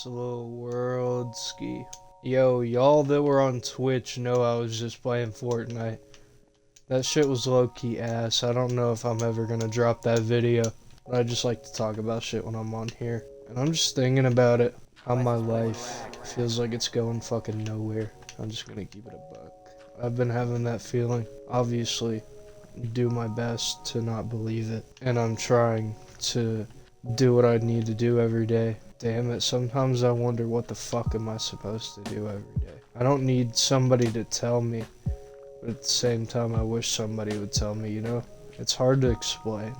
Slow world ski. Yo, y'all that were on Twitch know I was just playing Fortnite. That shit was low-key ass. I don't know if I'm ever gonna drop that video, but I just like to talk about shit when I'm on here. And I'm just thinking about it, how my life feels like it's going fucking nowhere. I'm just gonna keep it a buck. I've been having that feeling. Obviously, do my best to not believe it. And I'm trying to do what I need to do every day. Damn it, sometimes I wonder what the fuck am I supposed to do every day. I don't need somebody to tell me, but at the same time I wish somebody would tell me, you know? It's hard to explain.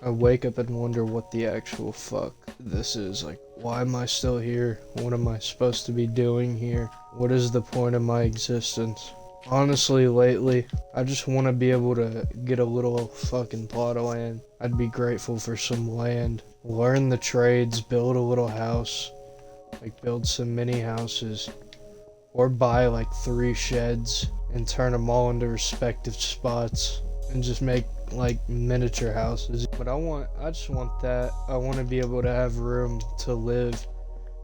I wake up and wonder what the actual fuck this is. Like, why am I still here? What am I supposed to be doing here? What is the point of my existence? Honestly, lately, I just want to be able to get a little fucking plot of land. I'd be grateful for some land. Learn the trades, build a little house. Like, build some mini houses. Or buy like 3 sheds and turn them all into respective spots. And just make like miniature houses. But I just want that. I want to be able to have room to live.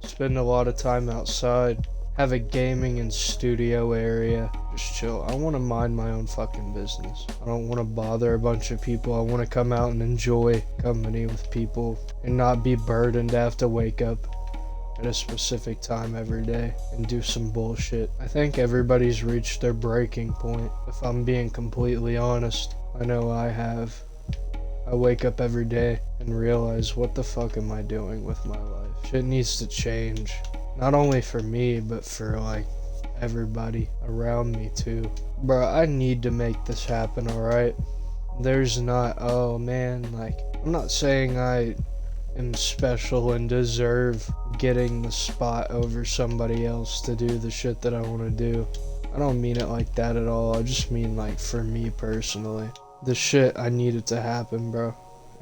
Spend a lot of time outside. Have a gaming and studio area. Just chill. I want to mind my own fucking business. I don't want to bother a bunch of people. I want to come out and enjoy company with people and not be burdened to have to wake up at a specific time every day and do some bullshit. I think everybody's reached their breaking point, if I'm being completely honest. I know I have. I wake up every day and realize, what the fuck am I doing with my life? Shit needs to change. Not only for me, but for like everybody around me too. Bro, I need to make this happen, alright? There's not, oh man, like, I'm not saying I am special and deserve getting the spot over somebody else to do the shit that I want to do. I don't mean it like that at all. I just mean like for me personally. The shit, I need it to happen, bro.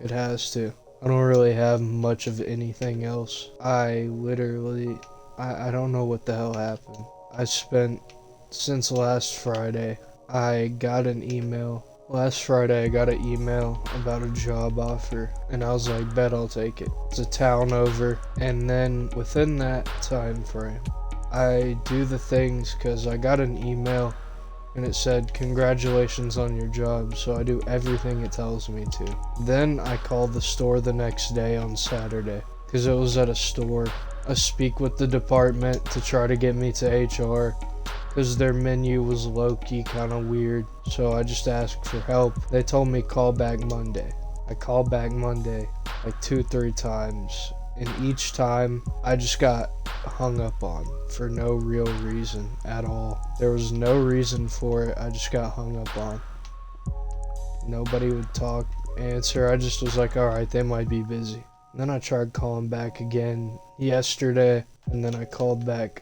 It has to. I don't really have much of anything else. I literally, I don't know what the hell happened. Since last Friday, I got an email. Last Friday I got an email about a job offer, and I was like, bet I'll take it. It's a town over, and then within that time frame, I do the things because I got an email and it said, congratulations on your job, so I do everything it tells me to. Then I called the store the next day on Saturday, because it was at a store. I speak with the department to try to get me to HR, because their menu was low-key kind of weird, so I just asked for help. They told me call back Monday. I called back Monday like 2-3 times, and each time I just got hung up on for no real reason at all. There was no reason for it. I just got hung up on. Nobody would answer. I just was like, alright, they might be busy. And then I tried calling back again yesterday, and then I called back.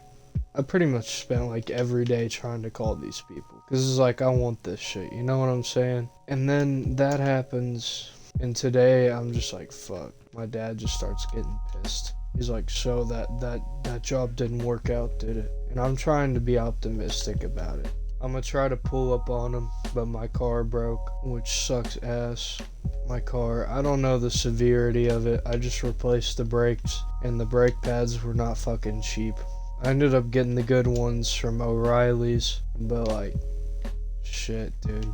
I pretty much spent like every day trying to call these people, because it's like, I want this shit, you know what I'm saying? And then that happens, and today I'm just like, fuck. My dad just starts getting pissed. He's like, so that job didn't work out, did it? And I'm trying to be optimistic about it. I'm gonna try to pull up on him, but my car broke, which sucks ass. My car, I don't know the severity of it. I just replaced the brakes, and the brake pads were not fucking cheap. I ended up getting the good ones from O'Reilly's, but like, shit, dude.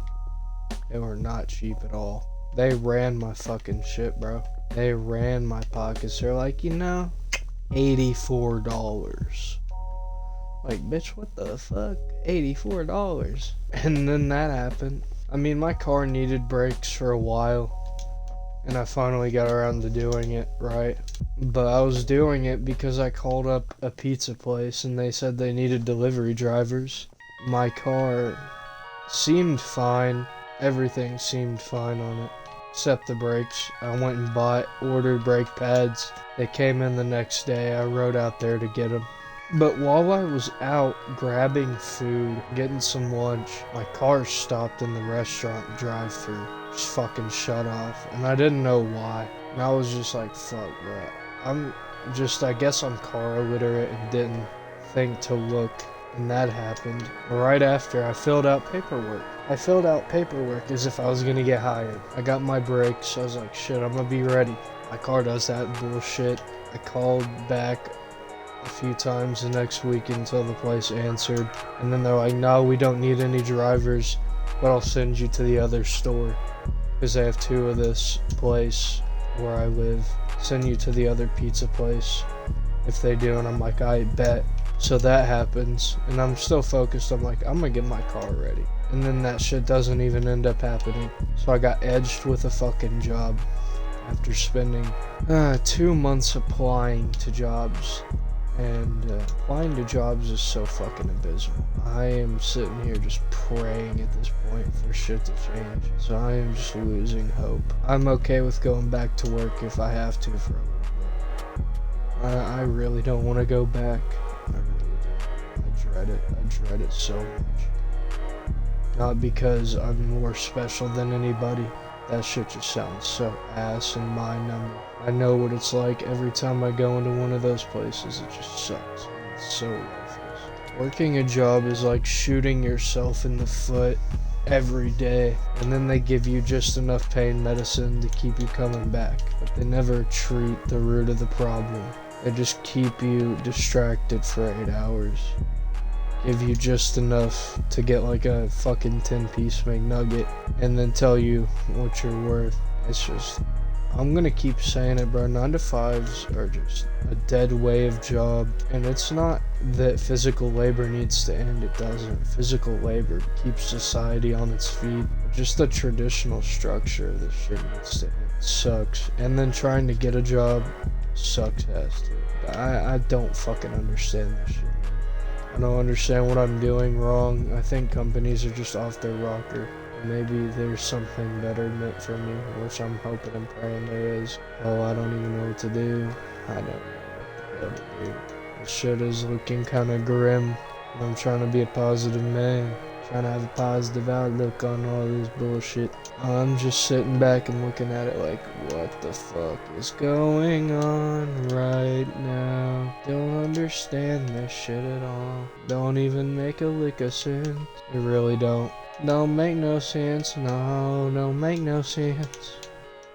They were not cheap at all. They ran my fucking shit, bro. They ran my pockets. They're like, you know, $84. Like, bitch, what the fuck? $84. And then that happened. I mean, my car needed brakes for a while, and I finally got around to doing it, right? But I was doing it because I called up a pizza place, and they said they needed delivery drivers. My car seemed fine. Everything seemed fine on it, except the brakes. I went and ordered brake pads. They came in the next day. I rode out there to get them. But while I was out grabbing food, getting some lunch, my car stopped in the restaurant drive-thru. Just fucking shut off, and I didn't know why. And I was just like, fuck, bro. I guess I'm car illiterate and didn't think to look, and that happened. Right after, I filled out paperwork. As if I was gonna get hired. I got my brakes. I was like, shit, I'm gonna be ready. My car does that bullshit. I called back a few times the next week until the place answered. And then they're like, no, we don't need any drivers, but I'll send you to the other store. Because they have two of this place where I live. Send you to the other pizza place if they do. And I'm like, I bet. So that happens. And I'm still focused. I'm like, I'm gonna get my car ready. And then that shit doesn't even end up happening. So I got edged with a fucking job after spending 2 months applying to jobs. And applying to jobs is so fucking abysmal. I am sitting here just praying at this point for shit to change. So I am just losing hope. I'm okay with going back to work if I have to for a little bit. I really don't want to go back. I really don't. I dread it. I dread it so much. Not because I'm more special than anybody. That shit just sounds so ass and mind-numbing. I know what it's like every time I go into one of those places. It just sucks. It's so worthless. Working a job is like shooting yourself in the foot every day, and then they give you just enough pain medicine to keep you coming back. But they never treat the root of the problem. They just keep you distracted for 8 hours. Give you just enough to get like a fucking 10-piece McNugget and then tell you what you're worth. It's just, I'm gonna keep saying it, bro. 9 to 5s are just a dead way of job. And it's not that physical labor needs to end, it doesn't. Physical labor keeps society on its feet. Just the traditional structure of this shit needs to end. It sucks. And then trying to get a job sucks ass too. I don't fucking understand this shit. I don't understand what I'm doing wrong. I think companies are just off their rocker. Maybe there's something better meant for me, which I'm hoping and praying there is. Oh, I don't even know what to do. I don't know what the hell to do. This shit is looking kind of grim. I'm trying to be a positive man. Trying to have a positive outlook on all this bullshit. I'm just sitting back and looking at it like, what the fuck is going on right now? Don't understand this shit at all. Don't even make a lick of sense. It really don't. Don't make no sense, no, don't make no sense.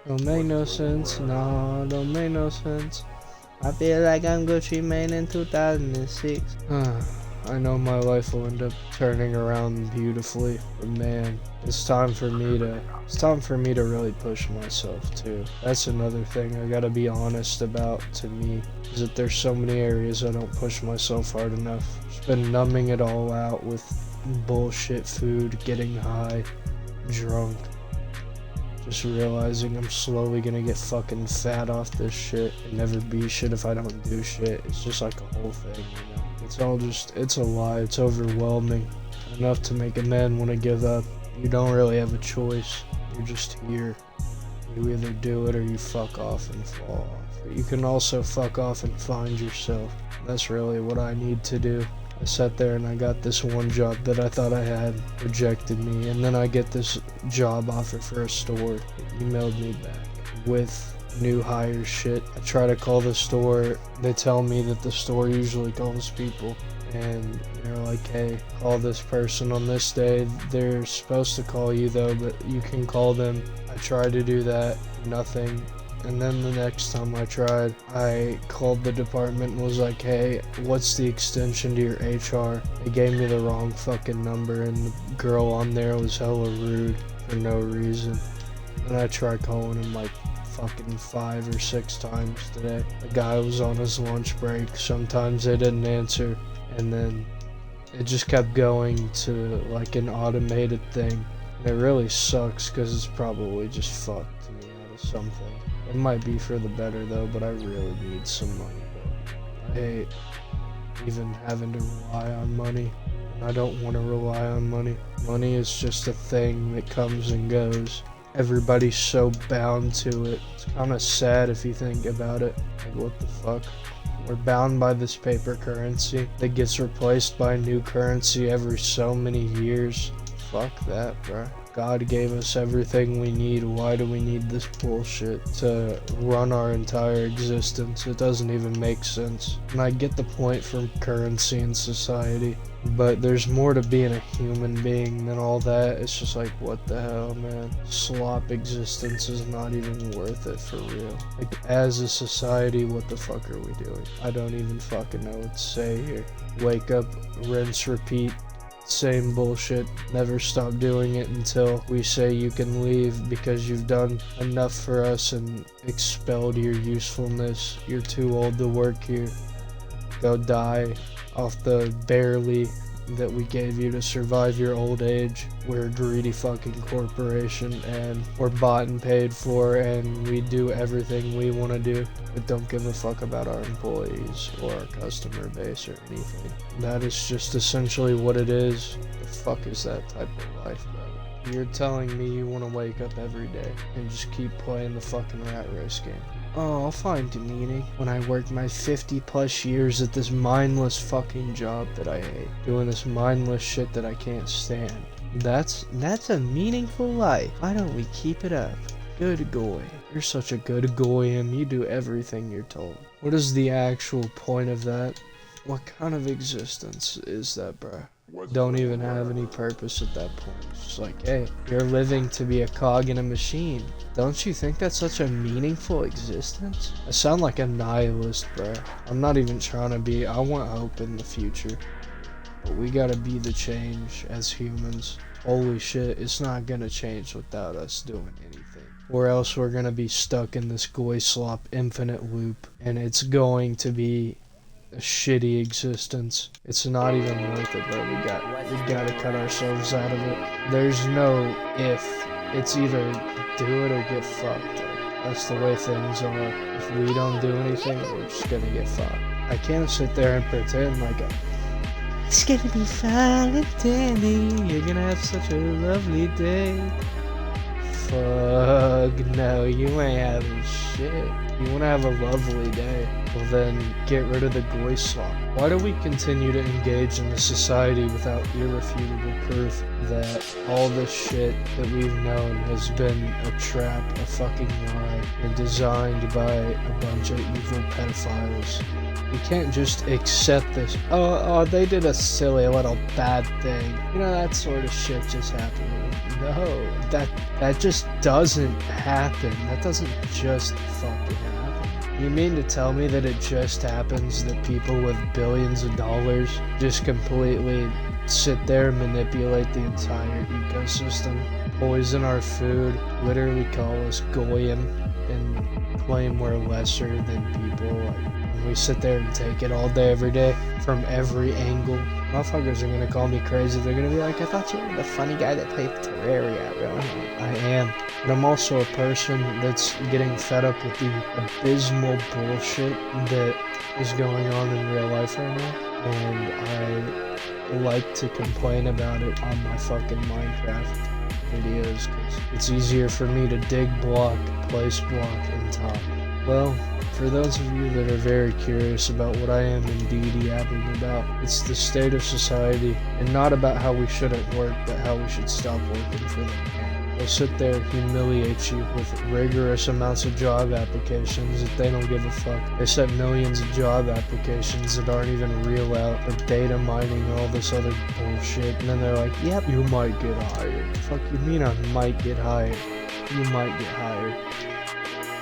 Don't make no sense, no, don't make no sense. I feel like I'm Gucci Mane in 2006. I know my life will end up turning around beautifully, but man, it's time for me to really push myself too. That's another thing I gotta be honest about to me, is that there's so many areas I don't push myself hard enough. Just been numbing it all out with bullshit food, getting high, drunk. Just realizing I'm slowly gonna get fucking fat off this shit and never be shit if I don't do shit. It's just like a whole thing, you know? It's all just, it's a lie. It's overwhelming. Enough to make a man want to give up. You don't really have a choice. You're just here. You either do it or you fuck off and fall off. But you can also fuck off and find yourself. That's really what I need to do. I sat there and I got this one job that I thought I had rejected me, and then I get this job offer for a store. It emailed me back with new hire shit. I try to call the store. They tell me that the store usually calls people, and they're like, hey, call this person on this day. They're supposed to call you though, but you can call them. I tried to do that, nothing. And then the next time I tried, I called the department and was like, hey, what's the extension to your HR? They gave me the wrong fucking number, and the girl on there was hella rude for no reason. And I tried calling him like fucking 5 or 6 times today. The guy was on his lunch break. Sometimes they didn't answer, and then it just kept going to like an automated thing. And it really sucks because it's probably just fucked me out of something. It might be for the better though, but I really need some money. But I hate even having to rely on money. And I don't want to rely on money. Money is just a thing that comes and goes. Everybody's so bound to it. It's kind of sad if you think about it. Like, what the fuck? We're bound by this paper currency that gets replaced by new currency every so many years. Fuck that, bruh. God gave us everything we need. Why do we need this bullshit to run our entire existence? It doesn't even make sense. And I get the point from currency and society, but there's more to being a human being than all that. It's just like, what the hell, man? Slop existence is not even worth it for real. Like, as a society, what the fuck are we doing? I don't even fucking know what to say here. Wake up, rinse, repeat. Same bullshit. Never stop doing it until we say you can leave because you've done enough for us and expelled your usefulness. You're too old to work here. Go die off the barely that we gave you to survive your old age. We're a greedy fucking corporation and we're bought and paid for, and we do everything we want to do, but don't give a fuck about our employees or our customer base or anything. That is just essentially what it is. The fuck is that type of life, bro? You're telling me you want to wake up every day and just keep playing the fucking rat race game. Oh, I'll find meaning when I work my 50 plus years at this mindless fucking job that I hate. Doing this mindless shit that I can't stand. That's a meaningful life. Why don't we keep it up? Good goy. You're such a good goyim. You do everything you're told. What is the actual point of that? What kind of existence is that, bruh? Don't even have any purpose at that point. It's just like, hey, you're living to be a cog in a machine. Don't you think that's such a meaningful existence? I sound like a nihilist, bro. I'm not even trying to be. I want hope in the future. But we gotta be the change as humans. Holy shit, it's not gonna change without us doing anything. Or else we're gonna be stuck in this goy slop infinite loop. And it's going to be a shitty existence. It's not even worth it, bro. We gotta cut ourselves out of it. There's no if. It's either do it or get fucked. Like, that's the way things are. If we don't do anything, we're just gonna get fucked. I can't sit there and pretend like it's gonna be fine and dandy. You're gonna have such a lovely day. Fuck no, you ain't having shit. You wanna have a lovely day? Well then, get rid of the goy slop. Why do we continue to engage in the society without irrefutable proof that all this shit that we've known has been a trap, a fucking lie, and designed by a bunch of evil pedophiles? We can't just accept this. Oh, they did a silly little bad thing. You know, that sort of shit just happened. No, that just doesn't happen. That doesn't just fucking happen. You mean to tell me that it just happens that people with billions of dollars just completely sit there and manipulate the entire ecosystem, poison our food, literally call us goyim, and claim we're lesser than people? We sit there and take it all day, every day, from every angle. Motherfuckers are gonna call me crazy. They're gonna be like, I thought you were the funny guy that played Terraria. Really? I am. But I'm also a person that's getting fed up with the abysmal bullshit that is going on in real life right now. And I like to complain about it on my fucking Minecraft videos, because it's easier for me to dig block, place block, and top. Well, for those of you that are very curious about what I am indeed yapping about, it's the state of society, and not about how we shouldn't work, but how we should stop working for them. They'll sit there, humiliate you with rigorous amounts of job applications that they don't give a fuck. They set millions of job applications that aren't even real out, for data mining and all this other bullshit, and then they're like, yep, you might get hired. Fuck you mean I might get hired? You might get hired.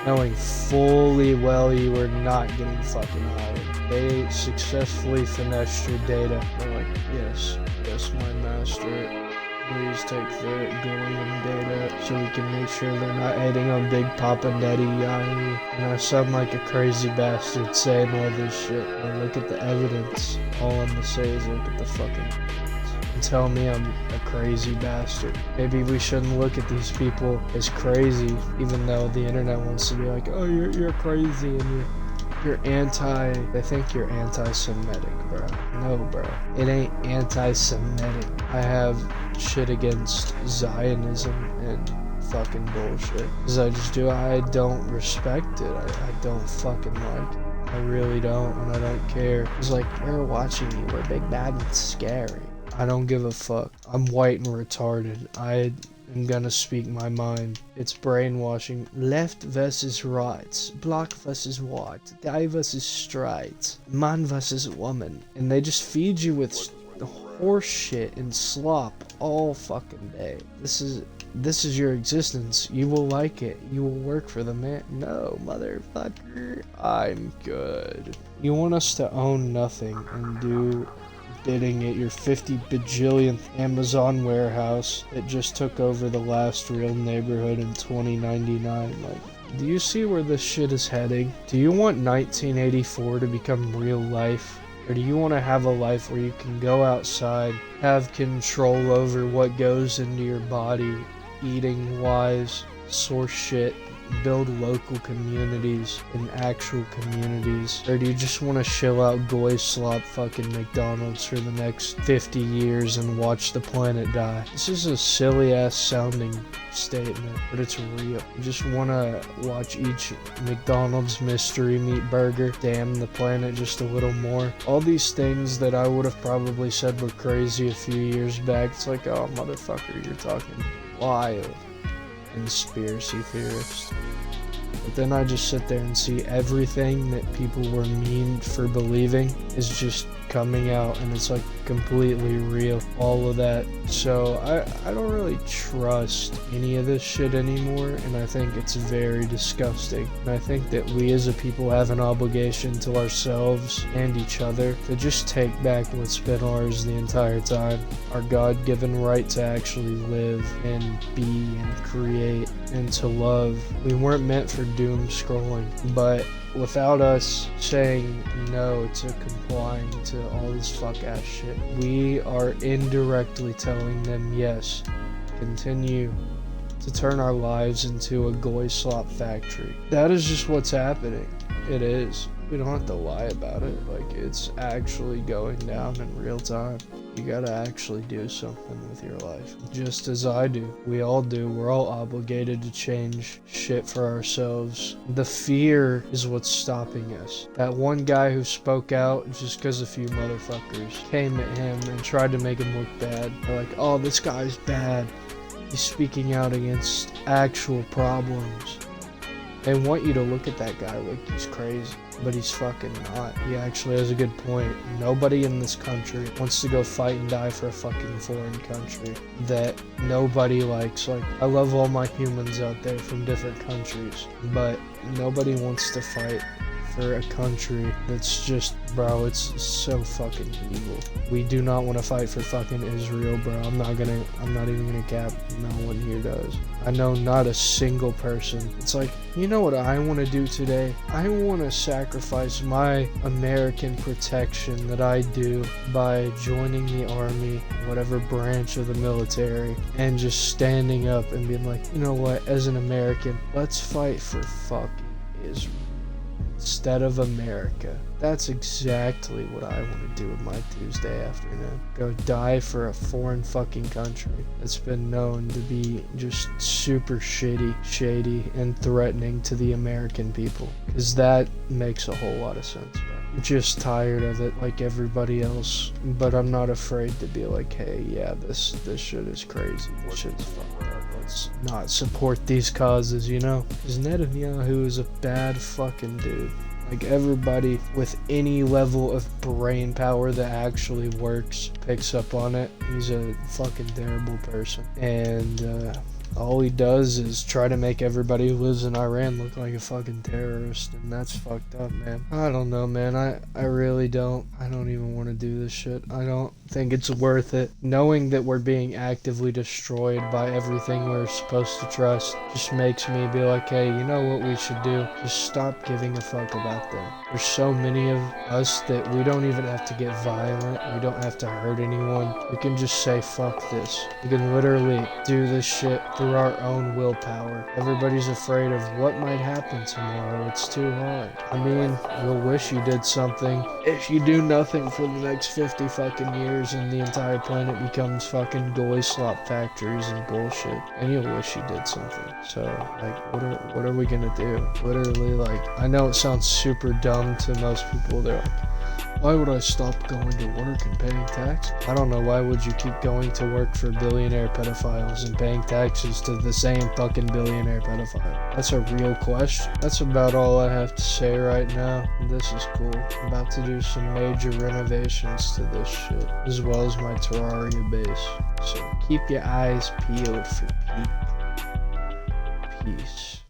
Knowing fully well you were not getting fucking hired. They successfully finessed your data. They're like, yes, my master, please take the Gilliam data so we can make sure they're not hating on Big Papa Daddy Yahoo. And I sound like a crazy bastard saying all this shit. And look at the evidence. All I'm gonna say is look at the fucking evidence. And tell me I'm a crazy bastard. Maybe we shouldn't look at these people as crazy, even though the internet wants to be like, oh, you're crazy and you're they think you're anti-Semitic, bro. No, bro. It ain't anti-Semitic. I have shit against Zionism and fucking bullshit. Because I don't respect it. I don't fucking like it. I really don't, and I don't care. It's like, we're watching you. We're big, bad, and scary. I don't give a fuck. I'm white and retarded. I I'm gonna speak my mind. It's brainwashing. Left versus right. Black versus white. Gay versus straight. Man versus woman. And they just feed you with horse shit and slop all fucking day. This is your existence. You will like it. You will work for the man. No, motherfucker. I'm good. You want us to own nothing and do bidding at your 50 bajillionth Amazon warehouse that just took over the last real neighborhood in 2099. Like, do you see where this shit is heading? Do you want 1984 to become real life? Or do you want to have a life where you can go outside, have control over what goes into your body, eating wise, source shit, build local communities and actual communities? Or do you just want to chill out goy slop fucking McDonald's for the next 50 years and watch the planet die? This is a silly ass sounding statement, but it's real. You just want to watch each McDonald's mystery meat burger damn the planet just a little more. All these things that I would have probably said were crazy a few years back, it's like, oh motherfucker, you're talking wild. Conspiracy theorist. But then I just sit there and see everything that people were memed for believing is just coming out, and it's like completely real, all of that. So I don't really trust any of this shit anymore, and I think it's very disgusting. And I think that we as a people have an obligation to ourselves and each other to just take back what's been ours the entire time. Our God-given right to actually live and be and create and to love. We weren't meant for doom scrolling, but without us saying no to complying to all this fuck ass shit, we are indirectly telling them yes, continue to turn our lives into a goy slop factory. That is just what's happening. It is. We don't have to lie about it. Like, it's actually going down in real time. You gotta actually do something with your life. Just as I do. We all do. We're all obligated to change shit for ourselves. The fear is what's stopping us. That one guy who spoke out just because a few motherfuckers came at him and tried to make him look bad. They're like, oh, this guy's bad. He's speaking out against actual problems. They want you to look at that guy like he's crazy, but he's fucking not. He actually has a good point. Nobody in this country wants to go fight and die for a fucking foreign country that nobody likes. Like, I love all my humans out there from different countries, but nobody wants to fight for a country that's just, bro, it's so fucking evil. We do not want to fight for fucking Israel, bro. I'm not even gonna cap. No one here does. I know not a single person. It's like, you know what I want to do today? I want to sacrifice my American protection that I do by joining the army, whatever branch of the military, and just standing up and being like, you know what, as an American, let's fight for fucking Israel instead of America. That's exactly what I want to do with my Tuesday afternoon. Go die for a foreign fucking country that's been known to be just super shitty, shady, and threatening to the American people. Because that makes a whole lot of sense, bro. I'm just tired of it like everybody else. But I'm not afraid to be like, hey, yeah, this shit is crazy. This shit's fucked up. Let's not support these causes, you know? Because Netanyahu is a bad fucking dude. Like, everybody with any level of brain power that actually works picks up on it. He's a fucking terrible person. And, all he does is try to make everybody who lives in Iran look like a fucking terrorist, and that's fucked up, man. I don't know, man. I really don't. I don't even want to do this shit. I don't think it's worth it. Knowing that we're being actively destroyed by everything we're supposed to trust just makes me be like, hey, you know what we should do? Just stop giving a fuck about them. There's so many of us that we don't even have to get violent. We don't have to hurt anyone. We can just say, fuck this. We can literally do this shit through our own willpower. Everybody's afraid of what might happen tomorrow. It's too hard. I mean, you'll wish you did something if you do nothing for the next 50 fucking years. years and the entire planet becomes fucking goy slop factories and bullshit. And you'll wish you did something. So, like, what are we gonna do? Literally, like, I know it sounds super dumb to most people. They're like, why would I stop going to work and paying tax? I don't know, why would you keep going to work for billionaire pedophiles and paying taxes to the same fucking billionaire pedophile? That's a real question. That's about all I have to say right now. This is cool. I'm about to do some major renovations to this shit, as well as my Terraria base. So keep your eyes peeled for peak. Peace.